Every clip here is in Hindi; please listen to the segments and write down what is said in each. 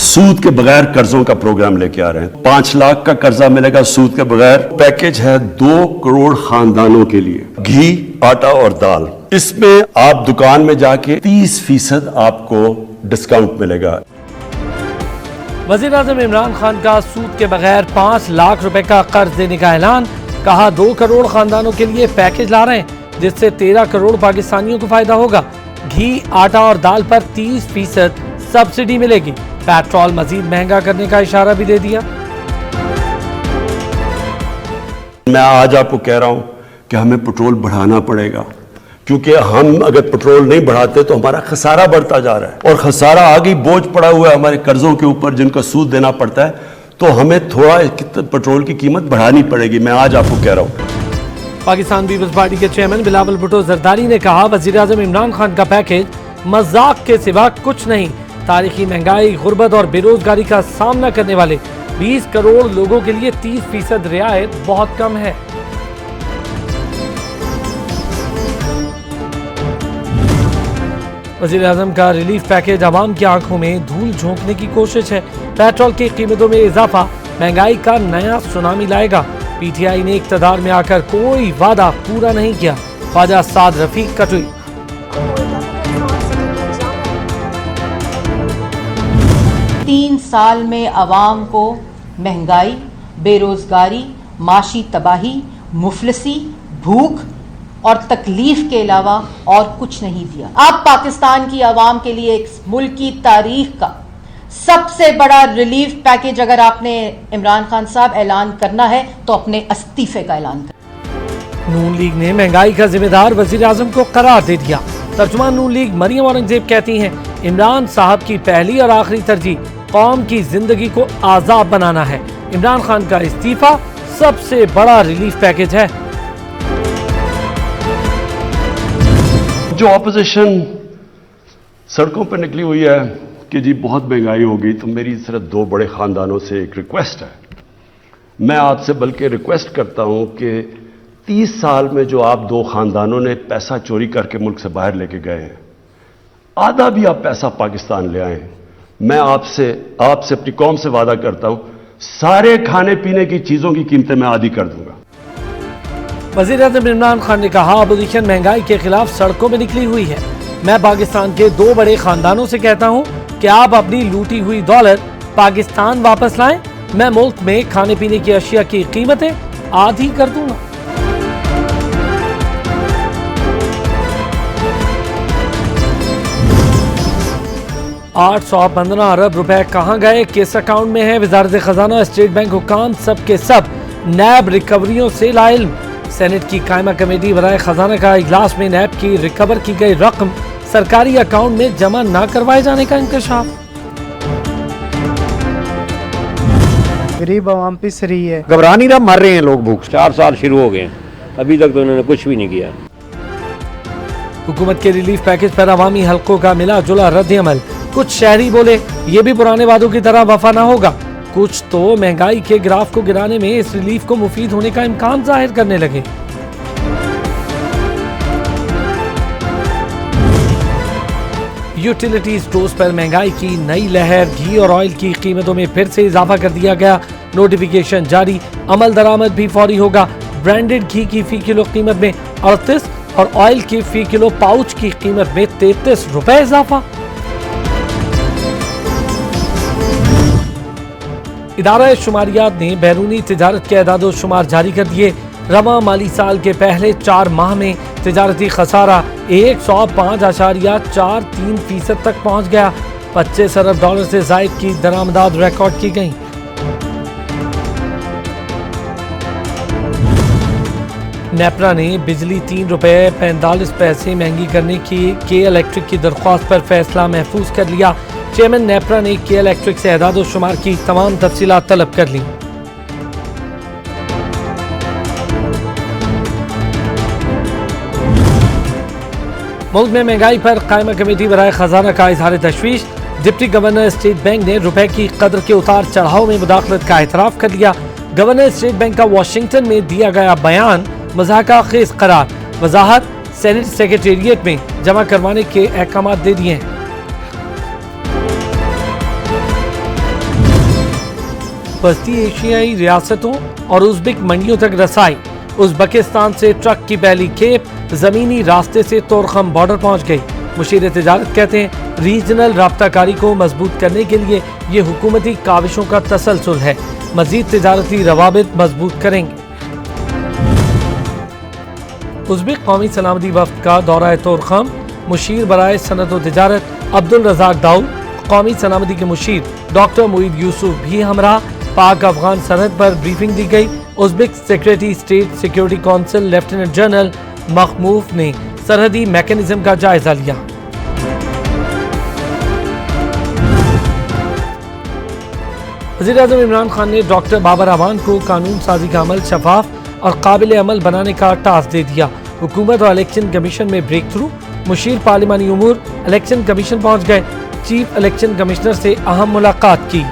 सूद के बगैर कर्जों का प्रोग्राम लेके आ रहे हैं। 5 लाख का कर्जा मिलेगा सूद के बगैर। पैकेज है 2 करोड़ खानदानों के लिए, घी, आटा और दाल। इसमें आप दुकान में जाके 30% आपको डिस्काउंट मिलेगा। वज़ीर आज़म इमरान खान का सूद के बगैर 5 लाख रुपए का कर्ज देने का ऐलान। कहा 2 करोड़ खानदानों के लिए पैकेज ला रहे हैं जिससे 13 करोड़ पाकिस्तानियों को फायदा होगा। घी, आटा और दाल पर 30% सब्सिडी मिलेगी। पेट्रोल मजीद महंगा करने का इशारा भी दे दिया। मैं आज आपको कह रहा हूं कि हमें पेट्रोल बढ़ाना पड़ेगा, क्योंकि हम अगर पेट्रोल नहीं बढ़ाते तो हमारा खसारा बढ़ता जा रहा है और खसारा आगे बोझ पड़ा हुआ है हमारे कर्जों के ऊपर जिनका सूद देना पड़ता है। तो हमें थोड़ा पेट्रोल की कीमत बढ़ानी पड़ेगी। मैं आज आपको कह रहा हूं। पाकिस्तान पीपल्स पार्टी के चेयरमैन बिलावल भुट्टो जरदारी ने कहा वज़ीर आज़म इमरान खान का पैकेज मजाक के सिवा कुछ नहीं। तारीखी महंगाई, गुर्बत और बेरोजगारी का सामना करने वाले 20 करोड़ लोगों के लिए 30% रियायत बहुत कम है। वज़ीर आज़म का रिलीफ पैकेज आवाम की आंखों में धूल झोंकने की कोशिश है। पेट्रोल की कीमतों में इजाफा महंगाई का नया सुनामी लाएगा। पीटीआई ने इक़्तिदार में आकर कोई वादा पूरा नहीं किया। ख्वाजा साद रफीक का ट्वीट। 3 साल में अवाम को महंगाई, बेरोजगारी, माशी तबाही, मुफलिसी, भूख और तकलीफ के अलावा और कुछ नहीं दिया। अब पाकिस्तान की आवाम के लिए एक मुल्क की तारीख का सबसे बड़ा रिलीफ पैकेज अगर आपने इमरान खान साहब ऐलान करना है तो अपने इस्तीफे का ऐलान करें। नून लीग ने महंगाई का जिम्मेदार वज़ीर आज़म को करार दे दिया। तर्जुमान नून लीग मरियम औरंगजेब कहती हैं इमरान साहब की पहली और आखिरी तरजीह कौम की जिंदगी को आजाद बनाना है। इमरान खान का इस्तीफा सबसे बड़ा रिलीफ पैकेज है। जो ऑपोजिशन सड़कों पर निकली हुई है कि जी बहुत महंगाई होगी, तो मेरी सिर्फ 2 बड़े खानदानों से एक रिक्वेस्ट है। मैं आपसे बल्कि रिक्वेस्ट करता हूं कि 30 साल में जो आप 2 खानदानों ने पैसा चोरी करके मुल्क से बाहर लेके गए हैं, आधा भी आप पैसा पाकिस्तान ले आए। मैं आपसे अपनी कौम से वादा करता हूं, सारे खाने पीने की चीजों की कीमतें मैं आधी कर दूंगा। वज़ीर आज़म इमरान खान ने कहा अपोजिशन महंगाई के खिलाफ सड़कों में निकली हुई है। मैं पाकिस्तान के 2 बड़े खानदानों से कहता हूं कि आप अपनी लूटी हुई दौलत पाकिस्तान वापस लाएं। मैं मुल्क में खाने पीने की अशिया की कीमतें आधी कर दूंगा। $815 अरब रुपए कहां गए, किस अकाउंट में है? वजारत खजाना, स्टेट बैंक हुकाम सब के सब नैब रिकवरियों से लाइल्म। सेनेट की कायमा कमेटी बराए खजाना का इजलास में नैब की रिकवर की गई रकम सरकारी अकाउंट में जमा न करवाए जाने का इंकशाफ। गरीब आवाम पिस रही है, घबरा नहीं रहा, मर रहे हैं लोग भूख। 4 साल शुरू हो गए, अभी तक तो उन्होंने कुछ भी नहीं किया। हुकूमत के रिलीफ पैकेज पर अवामी हल्कों का मिला जुला रद्द अमल। कुछ शहरी बोले ये भी पुराने वादों की तरह वफा ना होगा। कुछ तो महंगाई के ग्राफ को गिराने में इस रिलीफ को मुफीद होने का इम्कान जाहिर करने लगे। यूटिलिटी स्टोर्स पर महंगाई की नई लहर। घी और ऑयल की कीमतों में फिर से इजाफा कर दिया गया। नोटिफिकेशन जारी, अमल दरामद भी फौरी होगा। ब्रांडेड घी की फी किलो कीमत में 38 और ऑयल की फी किलो पाउच की कीमत में 33 रुपए इजाफा। इदारा शुमारियात ने बैरूनी तिजारत के एदाद शुमार जारी कर दिए। रवा माली साल के पहले 4 माह में तिजारती खसारा 105.43% तक पहुंच गया। 25 अरब डॉलर से जायद की दरामदात रिकॉर्ड की गई। नेपरा ने बिजली 3 रुपए 45 पैसे महंगी करने की के इलेक्ट्रिक की दरख्वास्त पर फैसला महफूज कर लिया। चेयरमैन नेपरा ने के इलेक्ट्रिक से एदाद शुमार की तमाम तफसीलात तलब कर ली। मुल्क में महंगाई पर कायमा कमेटी बराए खजाना का इजहार तशवीश। डिप्टी गवर्नर स्टेट बैंक ने रुपए की कदर के उतार चढ़ाव में मुदाखलत का एतराफ कर लिया। गवर्नर स्टेट बैंक का वाशिंगटन में दिया गया बयान मज़ाक़ा खेज़ करार। वजाहत सेनेट सेक्रेटेरिएट में जमा करवाने के अहकाम दे दिए हैं। वस्ती एशियाई रियासतों और उज़्बेक मंडियों तक रसाई। उज़्बेकिस्तान से ट्रक की पहली खेप जमीनी रास्ते से तोरखम बॉर्डर पहुंच गई। मुशीर तिजारत कहते हैं रीजनल राब्ताकारी को मजबूत करने के लिए ये हुकूमती काविशों का तसलसल है। मजीद तिजारती रवाबित मजबूत करेंगे। उज़्बेक कौमी सलामती वफ्द का दौरा तोरखम। मुशीर बराए सनत व तिजारत अब्दुल रज़ाक दाऊद, कौमी सलामती के मुशीर डॉक्टर मुईद यूसुफ भी हमरा। पाक अफगान सरहद पर ब्रीफिंग दी गई। Uzbek secretary state security council lieutenant general Makhmuf ने सरहदी मैकेनिज्म का जायजा लिया। वज़ीर-ए-आज़म इमरान खान ने डॉक्टर बाबर अवान को कानून साजी का अमल शफाफ और काबिल अमल बनाने का टास्क दे दिया। हुकूमत और इलेक्शन कमीशन में ब्रेक थ्रू। मुशीर पार्लिमानी उमूर इलेक्शन कमीशन पहुंच गए। चीफ इलेक्शन कमिश्नर से अहम मुलाकात की।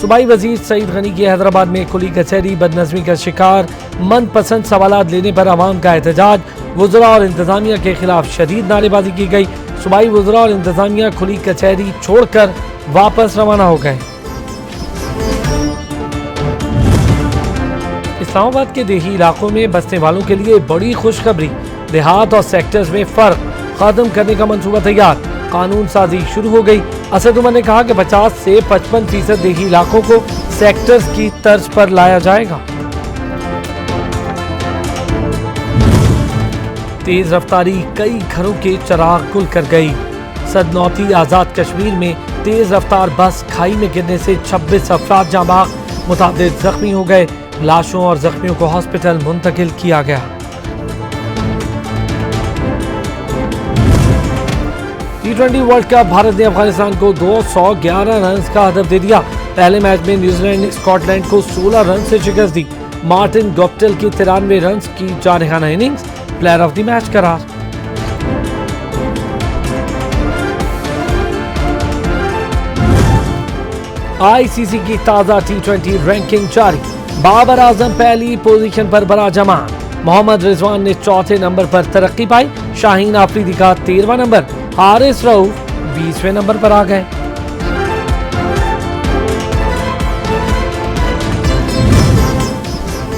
सूबाई वजीर सईद गनी की हैदराबाद में खुली कचहरी बदनज़मी का शिकार। मनपसंद सवालात लेने पर अवाम का एहतजाज। वुज़रा और इंतजामिया के खिलाफ शदीद नारेबाजी की गई। सूबाई वुज़रा और इंतजामिया खुली कचहरी छोड़कर वापस रवाना हो गए। इस्लामाबाद के देही इलाकों में बसने वालों के लिए बड़ी खुशखबरी। देहात और सेक्टर्स में फर्क खत्म करने का मंसूबा तैयार। कानून साजी शुरू हो गई। असद उमर ने कहा कि 50 से 55% देही इलाकों को सेक्टर्स की तर्ज पर लाया जाएगा। तेज रफ्तारी कई घरों के चिराग गुल कर गई। सदनौती आजाद कश्मीर में तेज रफ्तार बस खाई में गिरने से 26 अफराद जाँ बाग, मुतादिद जख्मी हो गए। लाशों और जख्मियों को हॉस्पिटल मुंतकिल किया गया। T20 वर्ल्ड कप भारत ने अफगानिस्तान को 211 रन का हदफ दे दिया। पहले मैच में न्यूजीलैंड ने स्कॉटलैंड को 16 रन से शिकस्त दी। मार्टिन गप्टिल की 93 रन की जारहाना innings player of the match करार। आईसीसी की ताजा T20 रैंकिंग जारी। बाबर आजम पहली पोजीशन पर बराजमान। मोहम्मद रिजवान ने चौथे नंबर पर तरक्की पाई। शाहीन आफरीदी का 13वां नंबर। हारिस रऊफ 20वें नंबर पर आ गए।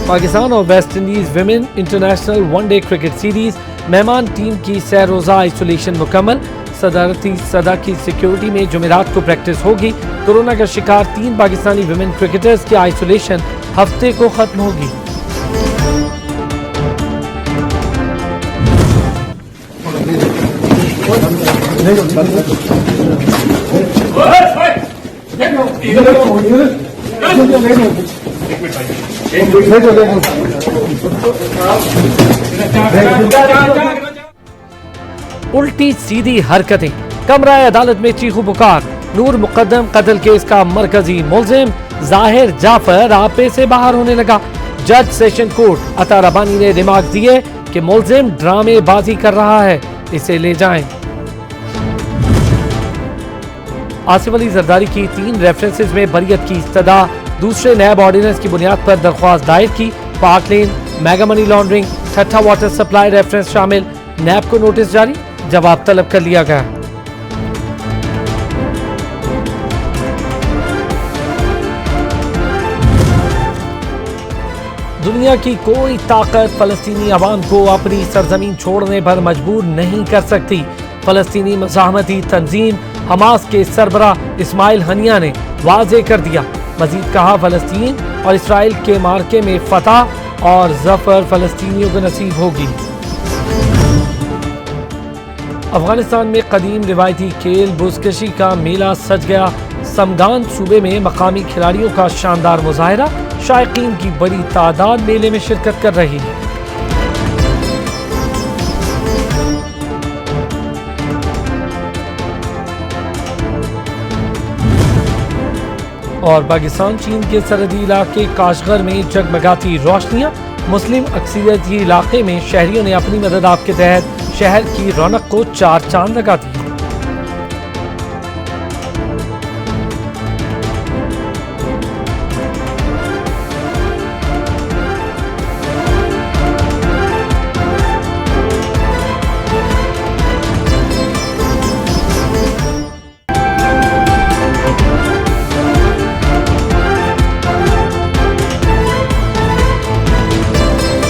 पाकिस्तान और West Indies women international one day cricket series मेहमान टीम की सह रोजा आइसोलेशन मुकम्मल। सदारती सदा की सिक्योरिटी में जुमेरात को प्रैक्टिस होगी। कोरोना का शिकार 3 पाकिस्तानी विमेन क्रिकेटर्स की आइसोलेशन हफ्ते को खत्म होगी। उल्टी सीधी हरकतें, कमरा अदालत में चीखू पुकार। नूर मुकद्दम कत्ल केस का मरकजी मुलजिम जाहिर जाफर आपे से बाहर होने लगा। जज सेशन कोर्ट अता रबानी ने दिमाग दिए कि मुलजिम ड्रामेबाजी कर रहा है, इसे ले जाएं। आसिफ अली जरदारी की 3 रेफरेंसेस में बरियत की इस्तदा। दूसरे नैब ऑर्डिनेंस की बुनियाद पर दरख्वास्त दायर की। पार्क लेन, मेगा मनी लॉन्ड्रिंग, ठट्ठा वाटर सप्लाई रेफरेंस शामिल। नैब को नोटिस जारी, जवाब तलब कर लिया गया। दुनिया की कोई ताकत फलस्तीनी अवाम को अपनी सरजमीन छोड़ने पर मजबूर नहीं कर सकती। फलस्तीनी मज़ाहमती तंजीम हमास के सरबरा इस्माइल हनिया ने वाज़े कर दिया। मजीद कहा, फलस्तीन और इसराइल के मार्के में फतह और जफर फलस्तीनियों को नसीब होगी। अफगानिस्तान में कदीम रिवायती खेल बुज़कशी का मेला सज गया। समगान सूबे में मकामी खिलाड़ियों का शानदार मुजाहिरा। शायकीन की बड़ी तादाद मेले में शिरकत कर रही है। और पाकिस्तान चीन के सरहदी इलाके काशगर में जगमगाती रोशनियां। मुस्लिम अक्सरियती इलाके में शहरियों ने अपनी मदद आप के तहत शहर की रौनक को 4 चांद लगा दिए।